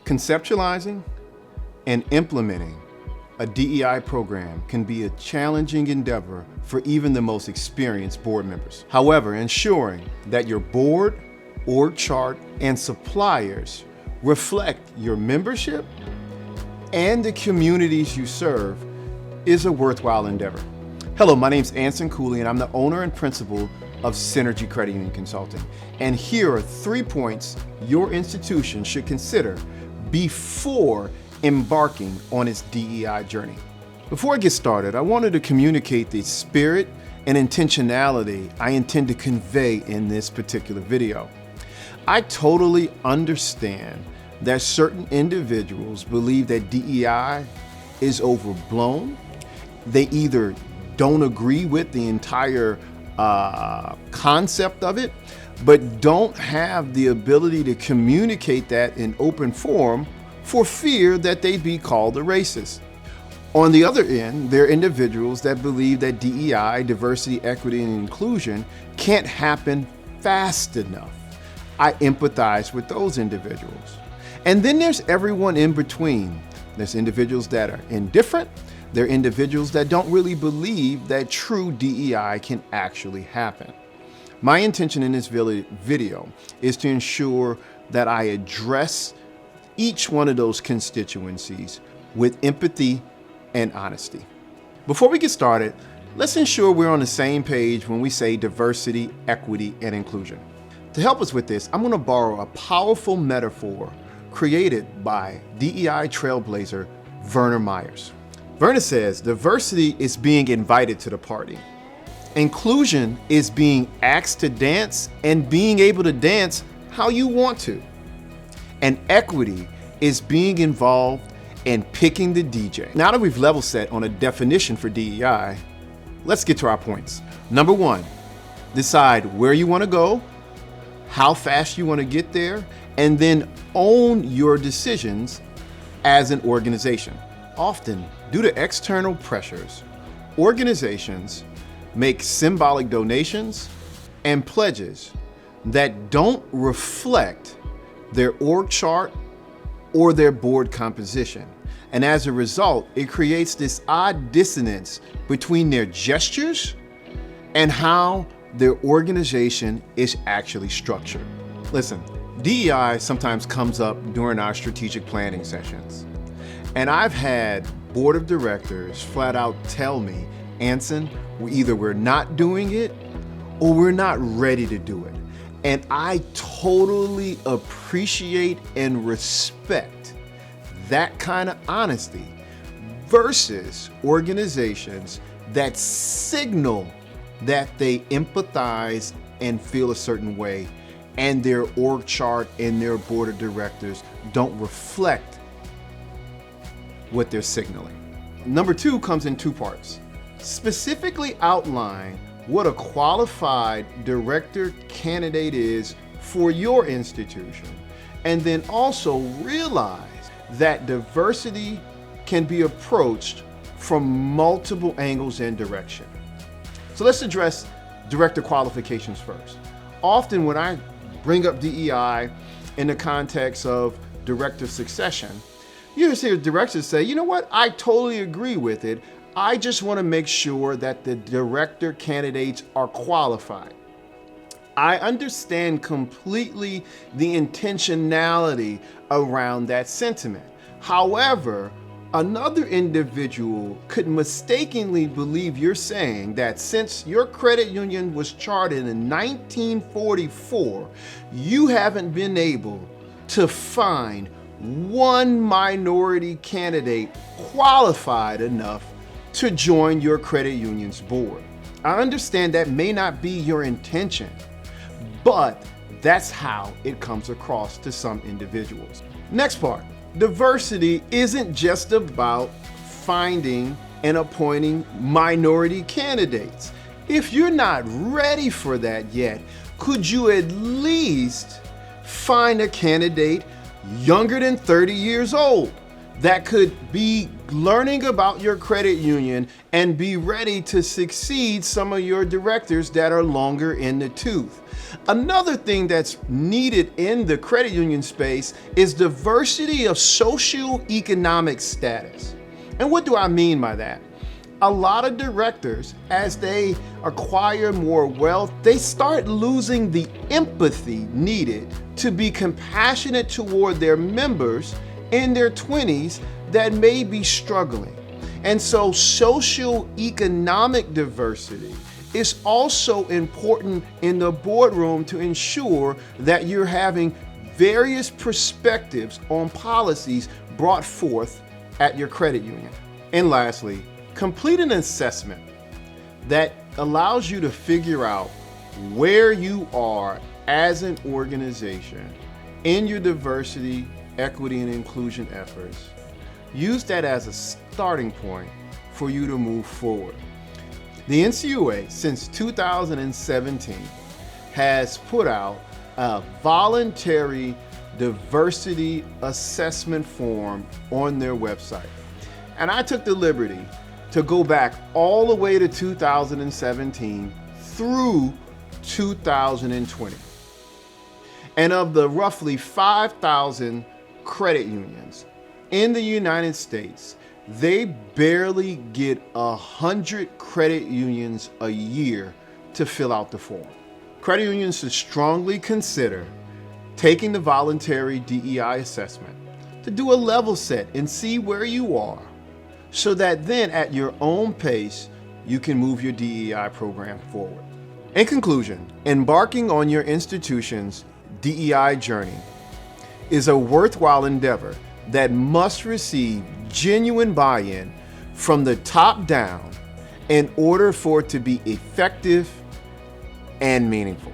Conceptualizing and implementing a DEI program can be a challenging endeavor for even the most experienced board members. However, ensuring that your board, org chart, and suppliers reflect your membership and the communities you serve is a worthwhile endeavor. Hello, my name's Ancin Cooley, and I'm the owner and principal of Synergy Credit Union Consulting. And here are 3 points your institution should consider before embarking on its DEI journey. Before I get started, I wanted to communicate the spirit and intentionality I intend to convey in this particular video. I totally understand that certain individuals believe that DEI is overblown. They either don't agree with the entire concept of it, but don't have the ability to communicate that in open forum for fear that they be called a racist. On the other end, there are individuals that believe that DEI, diversity, equity, and inclusion can't happen fast enough. I empathize with those individuals. And then there's everyone in between. There's individuals that are indifferent. There are individuals that don't really believe that true DEI can actually happen. My intention in this video is to ensure that I address each one of those constituencies with empathy and honesty. Before we get started, let's ensure we're on the same page when we say diversity, equity, and inclusion. To help us with this, I'm going to borrow a powerful metaphor created by DEI trailblazer Werner Myers. Werner says, diversity is being invited to the party. Inclusion is being asked to dance and being able to dance how you want to. And equity is being involved in picking the DJ. Now that we've level set on a definition for DEI, let's get to our points. Number 1, decide where you want to go, how fast you want to get there, and then own your decisions as an organization. Often, due to external pressures, organizations make symbolic donations and pledges that don't reflect their org chart or their board composition. And as a result, it creates this odd dissonance between their gestures and how their organization is actually structured. Listen, DEI sometimes comes up during our strategic planning sessions. And I've had board of directors flat out tell me, Ancin, either we're not doing it or we're not ready to do it. And I totally appreciate and respect that kind of honesty versus organizations that signal that they empathize and feel a certain way, and their org chart and their board of directors don't reflect what they're signaling. Number 2 comes in 2 parts. Specifically outline what a qualified director candidate is for your institution, and then also realize that diversity can be approached from multiple angles and directions. So let's address director qualifications first. Often when I bring up DEI in the context of director succession, you hear directors say, you know what, I totally agree with it. I just want to make sure that the director candidates are qualified. I understand completely the intentionality around that sentiment. However, another individual could mistakenly believe you're saying that since your credit union was chartered in 1944, you haven't been able to find one minority candidate qualified enough to join your credit union's board. I understand that may not be your intention, but that's how it comes across to some individuals. Next part, diversity isn't just about finding and appointing minority candidates. If you're not ready for that yet, could you at least find a candidate younger than 30 years old that could be learning about your credit union and be ready to succeed some of your directors that are longer in the tooth? Another thing that's needed in the credit union space is diversity of socioeconomic status. And what do I mean by that? A lot of directors, as they acquire more wealth, they start losing the empathy needed to be compassionate toward their members in their 20s that may be struggling. And so socioeconomic diversity is also important in the boardroom to ensure that you're having various perspectives on policies brought forth at your credit union. And lastly, complete an assessment that allows you to figure out where you are as an organization in your diversity, equity, and inclusion efforts. Use that as a starting point for you to move forward. The NCUA, since 2017, has put out a voluntary diversity assessment form on their website. And I took the liberty to go back all the way to 2017 through 2020. And of the roughly 5,000 credit unions in the United States, they barely get 100 credit unions a year to fill out the form. Credit unions should strongly consider taking the voluntary DEI assessment to do a level set and see where you are, so that then at your own pace, you can move your DEI program forward. In conclusion, embarking on your institution's DEI journey is a worthwhile endeavor that must receive genuine buy-in from the top down in order for it to be effective and meaningful.